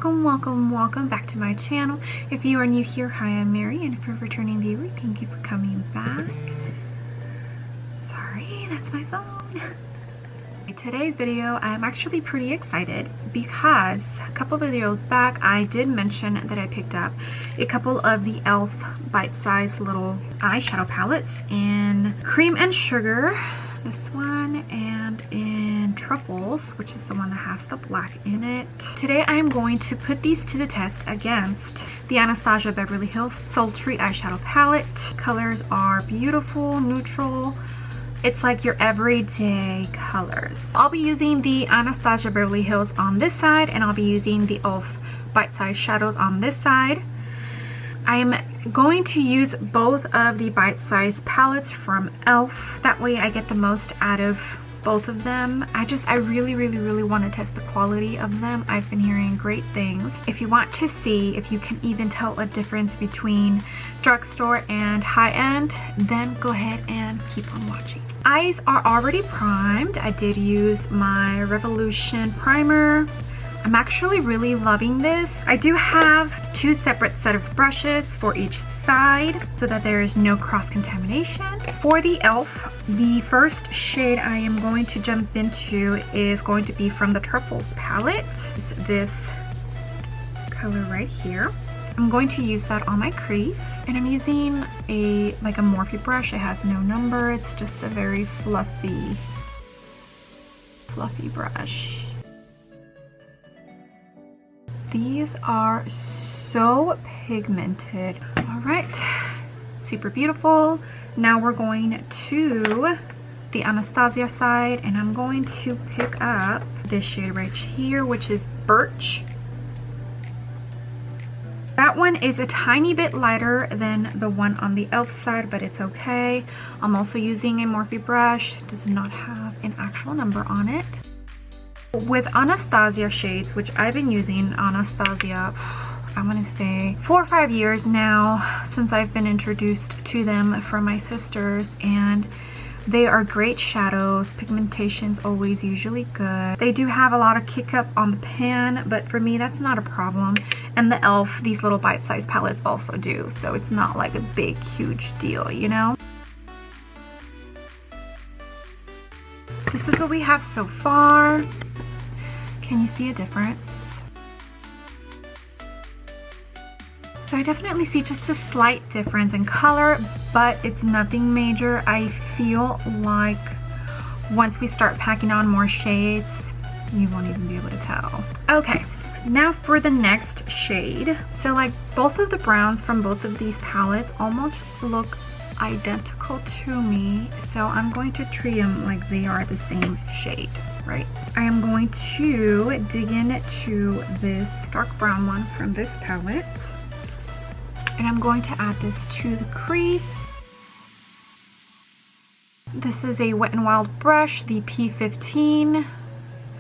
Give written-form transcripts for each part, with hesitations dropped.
welcome back to my channel. If you are new here, hi, I'm Mary, and if you're a returning viewer, thank you for coming back. Sorry, that's my phone. Today's video, I'm actually pretty excited because a couple videos back I did mention that I picked up a couple of the e.l.f. bite-sized little eyeshadow palettes in Cream and Sugar, this one, and in Truffles, which is the one that has the black in it. Today I am going to put these to the test against the Anastasia Beverly Hills Sultry Eyeshadow Palette. Colors are beautiful, neutral. It's like your everyday colors. I'll be using the Anastasia Beverly Hills on this side, and I'll be using the e.l.f. bite-sized shadows on this side. I am going to use both of the bite-sized palettes from e.l.f. That way I get the most out of both of them. I really want to test the quality of them. I've been hearing great things. If you want to see if you can even tell a difference between drugstore and high-end, then go ahead and keep on watching. Eyes are already primed. I did use my Revolution primer. I'm actually really loving this. I do have two separate set of brushes for each side so that there is no cross-contamination. For the e.l.f., the first shade I am going to jump into is going to be from the Truffles palette. It's this color right here. I'm going to use that on my crease, and I'm using a Morphe brush. It has no number. It's just a very fluffy brush. These are so pigmented. All right, super beautiful. Now we're going to the Anastasia side, and I'm going to pick up this shade right here, which is Birch. That one is a tiny bit lighter than the one on the e.l.f. side, but it's okay. I'm also using a Morphe brush. It does not have an actual number on it. With Anastasia shades, which I've been using Anastasia, I'm gonna say 4 or 5 years now since I've been introduced to them from my sisters, and they are great shadows. Pigmentation's always usually good. They do have a lot of kick up on the pan, but for me that's not a problem. And the e.l.f., these little bite-sized palettes also do, so it's not like a big huge deal, you know? This is what we have so far. Can you see a difference? So I definitely see just a slight difference in color, but it's nothing major. I feel like once we start packing on more shades, you won't even be able to tell. Okay, now for the next shade. So like both of the browns from both of these palettes almost look identical to me, so I'm going to treat them like they are the same shade, right? I am going to dig into this dark brown one from this palette, and I'm going to add this to the crease. This is a Wet n Wild brush, the P15,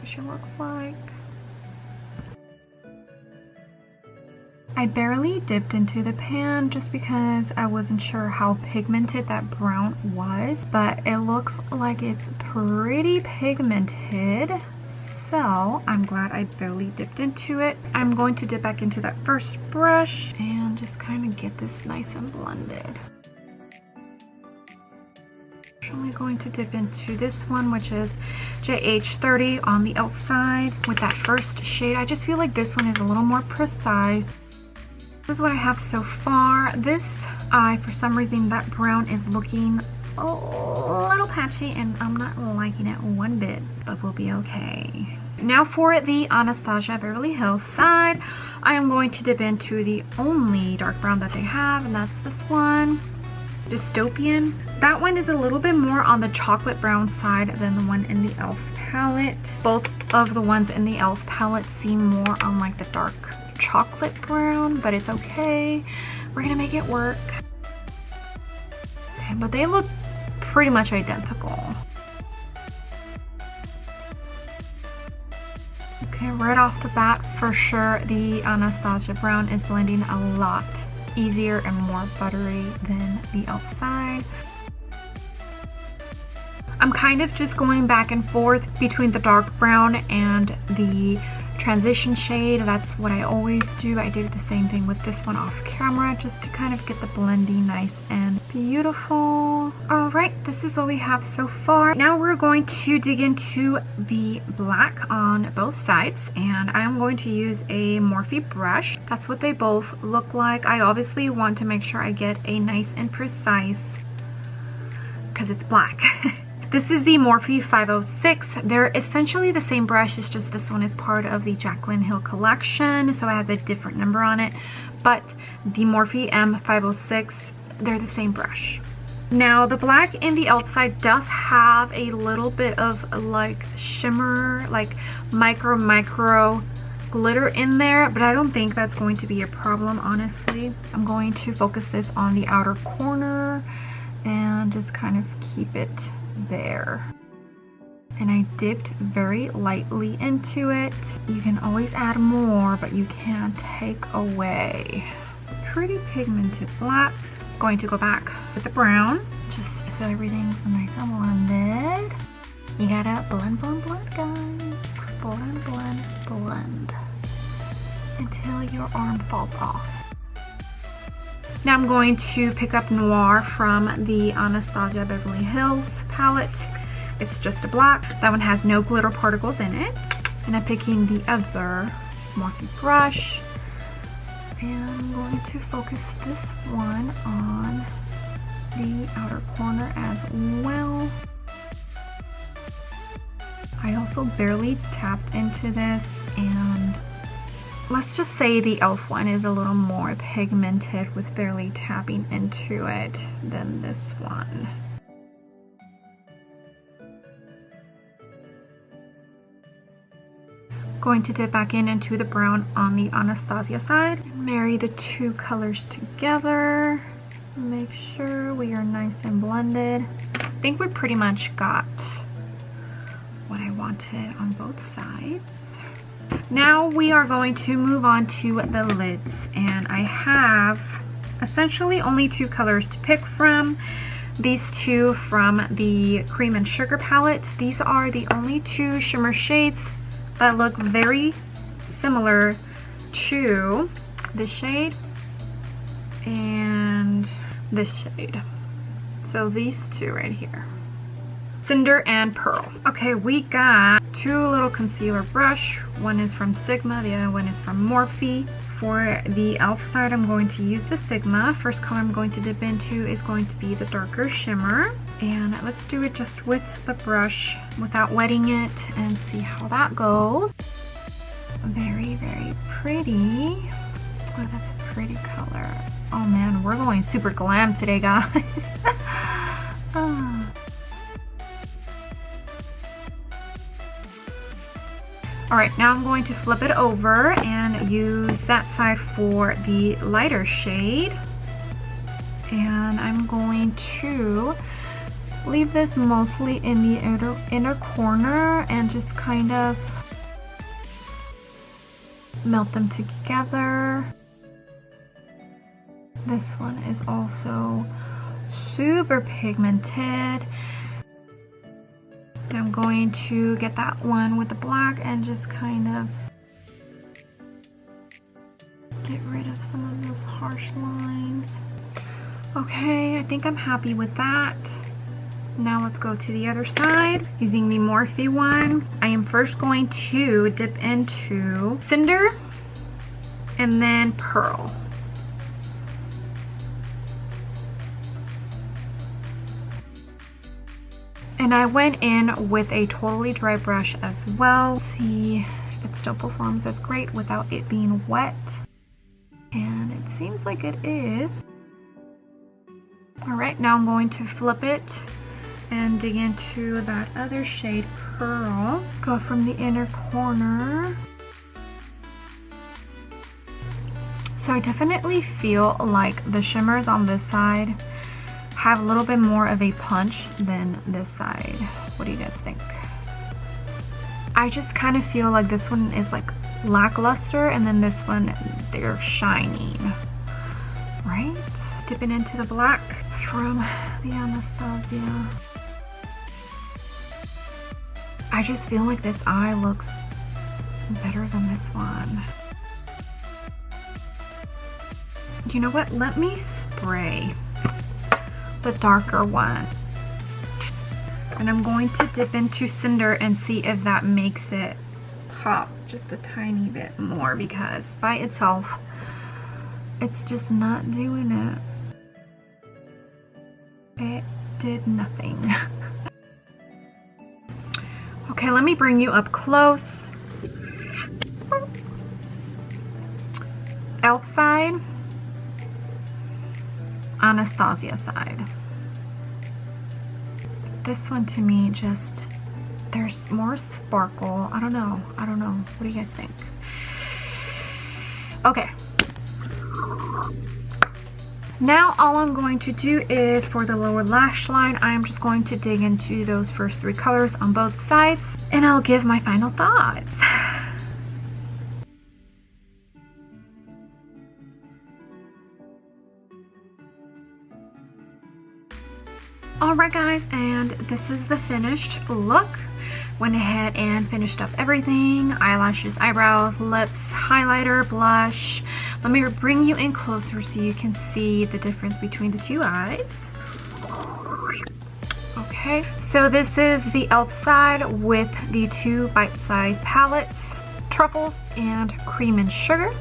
which it looks like. I barely dipped into the pan just because I wasn't sure how pigmented that brown was, but it looks like it's pretty pigmented, so I'm glad I barely dipped into it. I'm going to dip back into that first brush and just kind of get this nice and blended. I'm only going to dip into this one, which is JH30 on the e.l.f. side with that first shade. I just feel like this one is a little more precise. This is what I have so far. This eye, for some reason, that brown is looking a little patchy, and I'm not liking it one bit, but we'll be okay. Now for the Anastasia Beverly Hills side, I am going to dip into the only dark brown that they have, and that's this one, Dystopian. That one is a little bit more on the chocolate brown side than the one in the e.l.f. palette. Both of the ones in the e.l.f. palette seem more on like the dark chocolate brown, but it's okay. We're gonna make it work. Okay, but they look pretty much identical. Okay, right off the bat, for sure, the Anastasia brown is blending a lot easier and more buttery than the e.l.f. side. I'm kind of just going back and forth between the dark brown and the transition shade. That's what I always do. I did the same thing with this one off camera just to kind of get the blending nice and beautiful. All right, this is what we have so far. Now we're going to dig into the black on both sides, and I'm going to use a Morphe brush. That's what they both look like. I obviously want to make sure I get a nice and precise because it's black. This is the Morphe 506. They're essentially the same brush, it's just this one is part of the Jaclyn Hill collection, so it has a different number on it. But the Morphe M506, they're the same brush. Now the black in the e.l.f. side does have a little bit of like shimmer, like micro glitter in there, but I don't think that's going to be a problem, honestly. I'm going to focus this on the outer corner and just kind of keep it there. And I dipped very lightly into it. You can always add more, but you can't take away. Pretty pigmented black. Going to go back with the brown, just so everything's nice and blended. You gotta blend, guys. Blend until your arm falls off. Now I'm going to pick up Noir from the Anastasia Beverly Hills palette. It's just a black. That one has no glitter particles in it. And I'm picking the other Morphe brush. And I'm going to focus this one on the outer corner as well. I also barely tapped into this, and let's just say the e.l.f. one is a little more pigmented with barely tapping into it than this one. Going to dip back into the brown on the Anastasia side. Marry the two colors together. Make sure we are nice and blended. I think we pretty much got what I wanted on both sides. Now we are going to move on to the lids, and I have essentially only two colors to pick from. These two from the Cream and Sugar palette. These are the only two shimmer shades that look very similar to this shade and this shade. So these two right here, Cinder and Pearl. Okay, we got two little concealer brush. One is from Sigma, the other one is from Morphe. For the e.l.f. side, I'm going to use the Sigma. First color I'm going to dip into is going to be the darker shimmer. And let's do it just with the brush without wetting it and see how that goes. Very, very pretty. Oh, that's a pretty color. Oh man, we're going super glam today, guys. Oh. Alright, now I'm going to flip it over and use that side for the lighter shade. And I'm going to leave this mostly in the inner corner and just kind of melt them together. This one is also super pigmented. I'm going to get that one with the black and just kind of get rid of some of those harsh lines. Okay, I think I'm happy with that. Now let's go to the other side using the Morphe one. I am first going to dip into Cinder and then Pearl. And I went in with a totally dry brush as well. See if it still performs as great without it being wet. And it seems like it is. Alright, now I'm going to flip it and dig into that other shade, Pearl. Go from the inner corner. So I definitely feel like the shimmers on this side have a little bit more of a punch than this side. What do you guys think? I just kind of feel like this one is like lackluster, and then this one, they're shining, right? Dipping into the black from the Anastasia. I just feel like this eye looks better than this one. You know what? Let me spray the darker one. And I'm going to dip into Cinder and see if that makes it pop just a tiny bit more, because by itself, it's just not doing it. It did nothing. Okay, let me bring you up close. Elf side, Anastasia side. This one to me just, there's more sparkle. I don't know. What do you guys think? Okay. Now all I'm going to do is for the lower lash line, I'm just going to dig into those first 3 colors on both sides, and I'll give my final thoughts. Alright guys, and this is the finished look. Went ahead and finished up everything. Eyelashes, eyebrows, lips, highlighter, blush. Let me bring you in closer so you can see the difference between the 2 eyes. Okay, so this is the e.l.f. side with the 2 bite-sized palettes, Truffles and Cream and Sugar.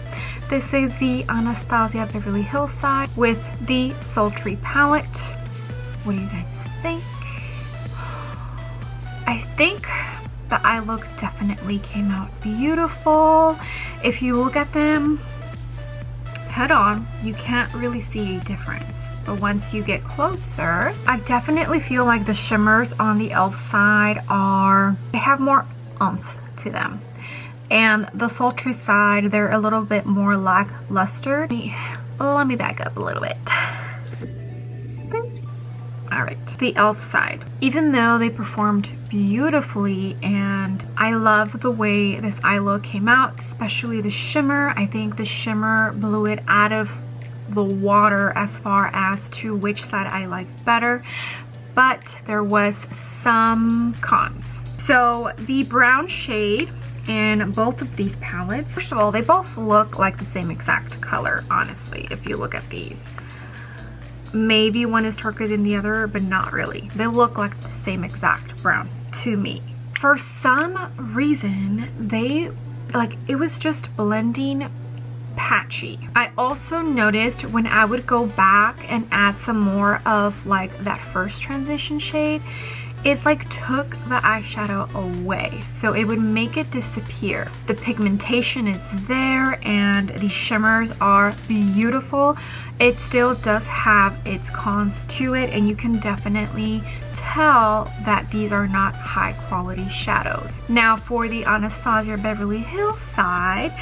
This is the Anastasia Beverly Hills side with the Sultry palette. What do you guys think? I think the eye look definitely came out beautiful. If you look at them head on, you can't really see a difference. But once you get closer, I definitely feel like the shimmers on the e.l.f. side they have more oomph to them. And the Sultry side, they're a little bit more lackluster. Let me back up a little bit. Alright, the e.l.f. side. Even though they performed beautifully and I love the way this eye look came out, especially the shimmer. I think the shimmer blew it out of the water as far as to which side I like better, but there was some cons. So the brown shade in both of these palettes, first of all, they both look like the same exact color, honestly, if you look at these. Maybe one is darker than the other, but not really. They look like the same exact brown to me. For some reason, it was just blending patchy. I also noticed when I would go back and add some more of like that first transition shade, it like took the eyeshadow away, so it would make it disappear. The pigmentation is there and the shimmers are beautiful. It still does have its cons to it, and you can definitely tell that these are not high quality shadows. Now for the Anastasia Beverly Hills side,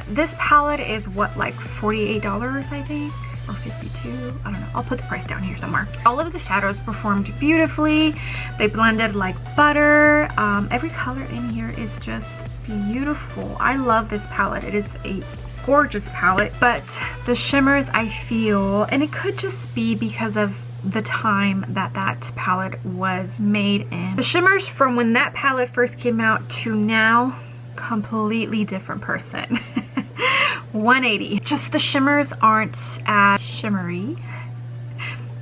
this palette is what, like $48 I think? Or 52, I don't know. I'll put the price down here somewhere. All of the shadows performed beautifully. They blended like butter. Every color in here is just beautiful. I love this palette. It is a gorgeous palette, but the shimmers, I feel, and it could just be because of the time that palette was made in. The shimmers from when that palette first came out to now, completely different person. 180. Just the shimmers aren't as shimmery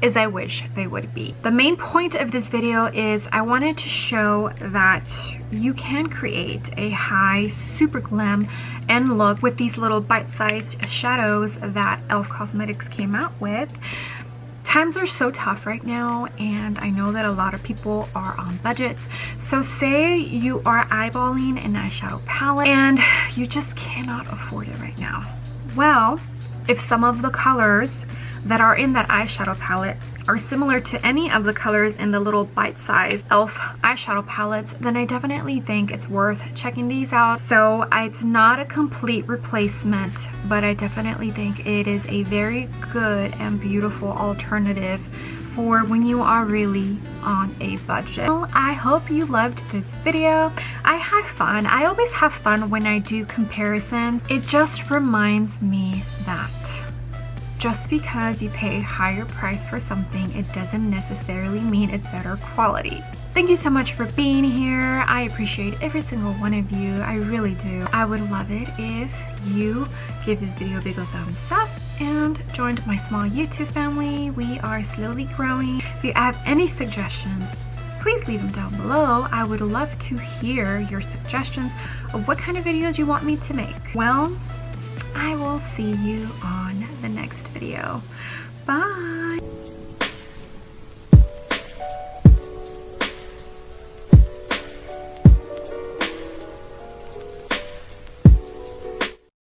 as I wish they would be. The main point of this video is I wanted to show that you can create a high super glam and look with these little bite-sized shadows that e.l.f. Cosmetics came out with. Times are so tough right now, and I know that a lot of people are on budgets. So say you are eyeballing an eyeshadow palette and you just cannot afford it right now. Well, if some of the colors that are in that eyeshadow palette are similar to any of the colors in the little bite-sized e.l.f. eyeshadow palettes, then I definitely think it's worth checking these out. So it's not a complete replacement, but I definitely think it is a very good and beautiful alternative for when you are really on a budget. Well, I hope you loved this video. I had fun. I always have fun when I do comparisons. It just reminds me that just because you pay a higher price for something, it doesn't necessarily mean it's better quality. Thank you so much for being here. I appreciate every single one of you. I really do. I would love it if you give this video a big old thumbs up and joined my small YouTube family. We are slowly growing. If you have any suggestions, please leave them down below. I would love to hear your suggestions of what kind of videos you want me to make. Well, I will see you on the next video. Bye!